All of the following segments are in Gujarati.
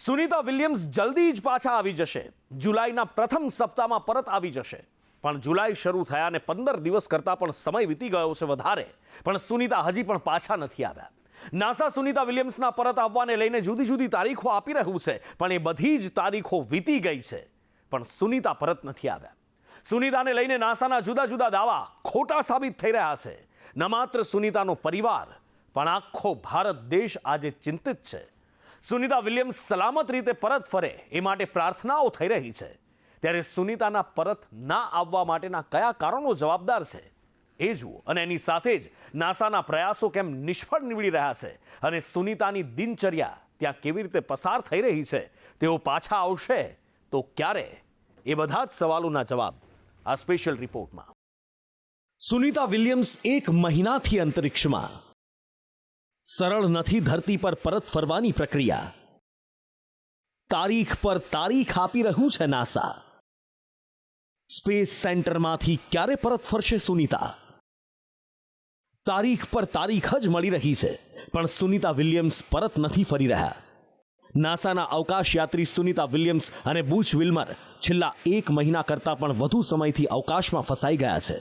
સુનિતા વિલિયમ્સ જલ્દી જ પાછા આવી જશે. જુલાઈના પ્રથમ સપ્તાહમાં પરત આવી જશે. પણ જુલાઈ શરૂ થયાને 15 દિવસ કરતાં પણ સમય વીતી ગયો છે વધારે, પણ સુનિતા હજી પણ પાછા નથી આવ્યા. નાસા સુનિતા વિલિયમ્સના પરત આવવાને લઈને જુદી જુદી તારીખો આપી રહ્યું છે, પણ એ બધી જ તારીખો વીતી ગઈ છે, પણ સુનિતા પરત નથી આવ્યા. સુનિતાને લઈને નાસાના જુદા જુદા દાવા ખોટા સાબિત થઈ રહ્યા છે. ન માત્ર સુનિતાનો પરિવાર, પણ આખો ભારત દેશ આજે ચિંતિત છે. સુનિતા વિલિયમ્સ સલામત રીતે પરત ફરે એ માટે પ્રાર્થનાઓ થઈ રહી છે. ત્યારે સુનિતાના પરત ના આવવા માટેના કયા કારણો જવાબદાર છે એ જુઓ, અને એની સાથે જ નાસાના પ્રયાસો કેમ નિષ્ફળ નીવડી રહ્યા છે, અને સુનિતાની દિનચર્યા ત્યાં કેવી રીતે પસાર થઈ રહી છે, તેઓ પાછા આવશે તો ક્યારે, એ બધા જ સવાલોના જવાબ આ સ્પેશિયલ રિપોર્ટમાં. સુનિતા વિલિયમ્સ 1 મહિનાથી અંતરિક્ષમાં. સરળ નથી ધરતી પર પરત ફરવાની પ્રક્રિયા. તારીખ પર તારીખ આપી રહ્યું છે નાસા. સ્પેસ સેન્ટરમાંથી ક્યારે પરત ફરશે સુનિતા? તારીખ પર તારીખ જ મળી રહી છે, પણ સુનિતા વિલિયમ્સ પરત નથી ફરી રહ્યા. નાસાના અવકાશ યાત્રી સુનિતા વિલિયમ્સ અને બુચ વિલ્મર છેલ્લા 1 મહિના કરતાં પણ વધુ સમયથી અવકાશમાં ફસાઈ ગયા છે.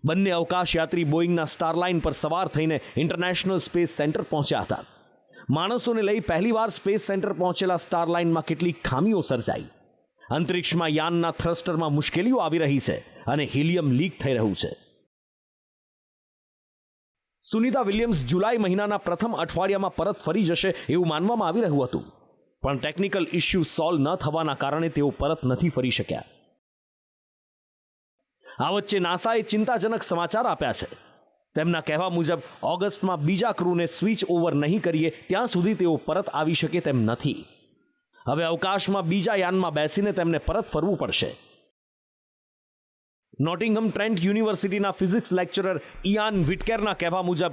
બંને અવકાશ યાત્રી બોઈંગના સ્ટારલાઇન પર સવાર થઈને ઇન્ટરનેશનલ સ્પેસ સેન્ટર પહોંચ્યા હતા. માણસોને લઈ પહેલીવાર સ્પેસ સેન્ટર પહોંચેલા સ્ટારલાઇનમાં કેટલીક ખામીઓ સર્જાઈ. અંતરિક્ષમાં યાનના થ્રસ્ટરમાં મુશ્કેલીઓ આવી રહી છે અને હિલિયમ લીક થઈ રહ્યું છે. સુનિતા વિલિયમ્સ જુલાઈ મહિનાના પ્રથમ અઠવાડિયામાં પરત ફરી જશે એવું માનવામાં આવી રહ્યું હતું, પણ ટેકનિકલ ઇસ્યુ સોલ્વ ન થવાના કારણે તેઓ પરત નથી ફરી શક્યા. આ વચ્ચે નાસાએ ચિંતાજનક સમાચાર આપ્યા છે. તેમના કહેવા મુજબ ઓગસ્ટમાં બીજા ક્રૂને સ્વિચ ઓવર નહીં કરીએ ત્યાં સુધી તેઓ પરત આવી શકે તેમ નથી. હવે અવકાશમાં બીજા યાનમાં બેસીને તેમને પરત ફરવું પડશે. નોટિંગહમ ટ્રેન્ટ યુનિવર્સિટીના ફિઝિક્સ લેક્ચરર ઇયાન વિટકેરના કહેવા મુજબ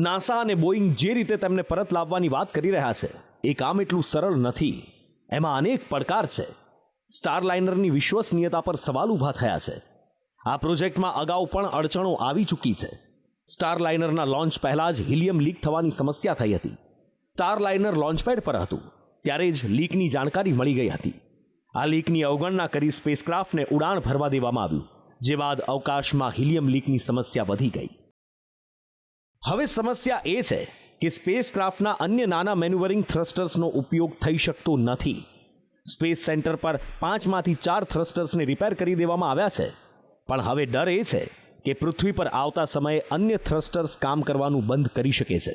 નાસા અને બોઈંગ જે રીતે તેમને પરત લાવવાની વાત કરી રહ્યા છે, એ કામ એટલું સરળ નથી. એમાં અનેક પડકાર છે. સ્ટારલાઇનરની વિશ્વસનીયતા પર સવાલ ઊભા થયા છે. આ પ્રોજેક્ટમાં અગાઉ પણ અડચણો આવી ચૂકી છે. સ્ટારલાઇનરના લોન્ચ પહેલા જ હિલિયમ લીક થવાની સમસ્યા થઈ હતી. સ્ટારલાઇનર લોન્ચપેડ પર હતું ત્યારે જ લીકની જાણકારી મળી ગઈ હતી. આ લીકની અવગણના કરી સ્પેસક્રાફ્ટને ઉડાણ ભરવા દેવામાં આવ્યું, જે બાદ અવકાશમાં હિલિયમ લીકની સમસ્યા વધી ગઈ. હવે સમસ્યા એ છે કે સ્પેસક્રાફ્ટના અન્ય નાના મેન્યુવરિંગ થ્રસ્ટર્સનો ઉપયોગ થઈ શકતો નથી. સ્પેસ સેન્ટર પર 5માંથી 4 થ્રસ્ટર્સને રિપેર કરી દેવામાં આવ્યા છે, પણ હવે ડર એ છે કે પૃથ્વી પર આવતા સમયે અન્ય થ્રસ્ટર્સ કામ કરવાનું બંધ કરી શકે છે.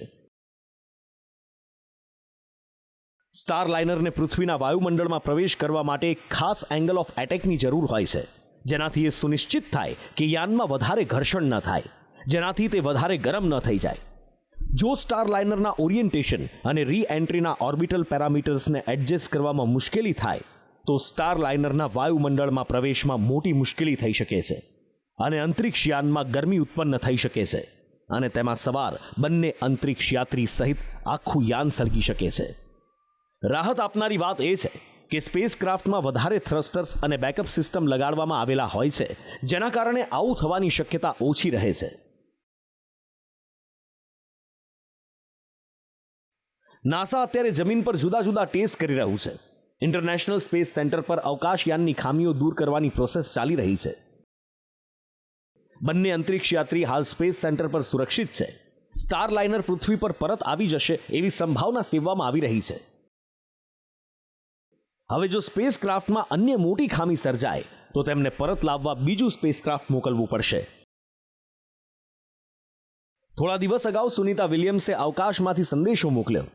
સ્ટારલાઇનરને પૃથ્વીના વાયુમંડળમાં પ્રવેશ કરવા માટે એક ખાસ એંગલ ઓફ એટેકની જરૂર હોય છે, જેનાથી એ સુનિશ્ચિત થાય કે યાનમાં વધારે ઘર્ષણ ન થાય, જેનાથી તે વધારે ગરમ ન થઈ જાય. જો સ્ટારલાઇનરના ઓરિએન્ટેશન અને રી એન્ટ્રીના ઓર્બિટલ પેરામીટર્સને એડજસ્ટ કરવામાં મુશ્કેલી થાય તો સ્ટારલાઇનરના વાયુમંડળમાં પ્રવેશમાં મોટી મુશ્કેલી થઈ શકે છે, અને અંતરિક્ષ યાનમાં ગરમી ઉત્પન્ન થઈ શકે છે, અને તેમાં સવાર બંને અંતરિક્ષ યાત્રી સહિત આખું યાન સળગી શકે છે. રાહત આપનારી વાત એ છે કે સ્પેસક્રાફ્ટમાં વધારે થ્રસ્ટર્સ અને બેકઅપ સિસ્ટમ લગાડવામાં આવેલા હોય છે, જેના કારણે આવું થવાની શક્યતા ઓછી રહે છે. નાસા અત્યારે જમીન પર જુદા જુદા ટેસ્ટ કરી રહ્યું છે. ઇન્ટરનેશનલ સ્પેસ સેન્ટર પર અવકાશયાનની ખામીઓ દૂર કરવાની પ્રોસેસ ચાલી રહી છે. બંને અંતરિક્ષ યાત્રી હાલ સ્પેસ સેન્ટર પર સુરક્ષિત છે. સ્ટારલાઇનર પૃથ્વી પર પરત આવી જશે એવી સંભાવના સેવવામાં આવી રહી છે. હવે જો સ્પેસક્રાફ્ટમાં અન્ય મોટી ખામી સર્જાય તો તેમને પરત લાવવા બીજું સ્પેસક્રાફ્ટ મોકલવું પડશે. થોડા દિવસ અગાઉ સુનિતા વિલિયમ્સે અવકાશમાંથી સંદેશો મોકલ્યો.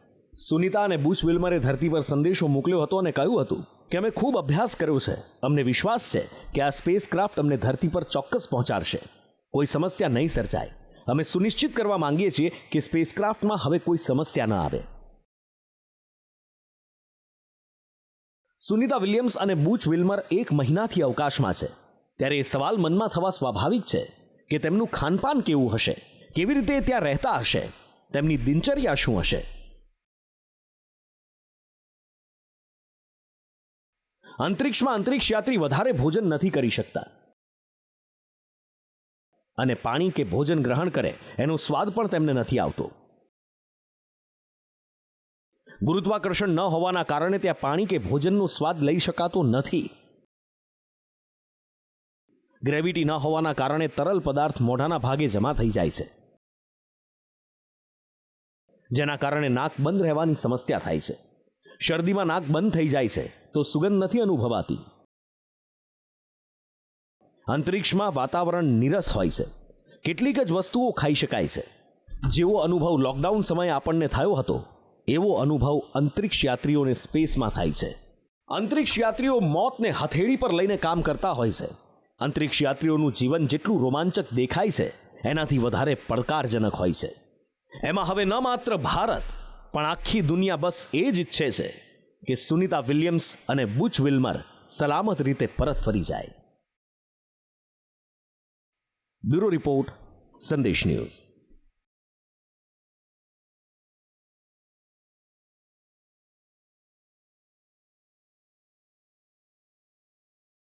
સુનિતા અને બુચ વિલ્મરે ધરતી પર સંદેશો મોકલ્યો હતો અને કહ્યું હતું કે અમે ખૂબ અભ્યાસ કર્યો છે. અમને વિશ્વાસ છે કે આ સ્પેસક્રાફ્ટ અમને ધરતી પર ચોક્કસ પહોંચાડશે. કોઈ સમસ્યા નહીં સર્જાય. અમે સુનિશ્ચિત કરવા માંગીએ છીએ કે સ્પેસક્રાફ્ટમાં હવે કોઈ સમસ્યા ન આવે. સુનિતા વિલિયમ્સ અને બુચ વિલ્મર 1 મહિનાથી અવકાશમાં છે, ત્યારે એ સવાલ મનમાં થવા સ્વાભાવિક છે કે તેમનું ખાનપાન કેવું હશે, કેવી રીતે ત્યાં રહેતા હશે, તેમની દિનચર્યા શું હશે. અંતરિક્ષમાં અંતરિક્ષ યાત્રી વધારે ભોજન નથી કરી શકતા, અને પાણી કે ભોજન ગ્રહણ કરે એનો સ્વાદ પણ તેમને નથી આવતો. ગુરુત્વાકર્ષણ ન હોવાના કારણે ત્યાં પાણી કે ભોજનનો સ્વાદ લઈ શકાતો નથી. ગ્રેવિટી ન હોવાના કારણે તરલ પદાર્થ મોઢાના ભાગે જમા થઈ જાય છે, જેના કારણે નાક બંધ રહેવાની સમસ્યા થાય છે. શરદીમાં નાક બંધ થઈ જાય છે તો સુગંધ નથી અનુભવાતી. અંતરિક્ષમાં વાતાવરણ નીરસ હોય છે. કેટલીક જ વસ્તુઓ ખાઈ શકાય છે. જેવો અનુભવ લોકડાઉન સમયે આપણને થયો હતો, એવો અનુભવ અંતરિક્ષ યાત્રીઓને સ્પેસમાં થાય છે. અંતરિક્ષ યાત્રીઓ મોતને હથેળી પર લઈને કામ કરતા હોય છે. અંતરિક્ષ યાત્રીઓનું જીવન જેટલું રોમાંચક દેખાય છે, એનાથી વધારે પડકારજનક હોય છે. એમાં હવે ન માત્ર ભારત પણ આખી દુનિયા બસ એ જ ઈચ્છે છે કે સુનિતા વિલિયમ્સ અને બુચ વિલ્મર સલામત રીતે પરત ફરી જાય. બ્યુરો રિપોર્ટ, સંદેશ ન્યૂઝ.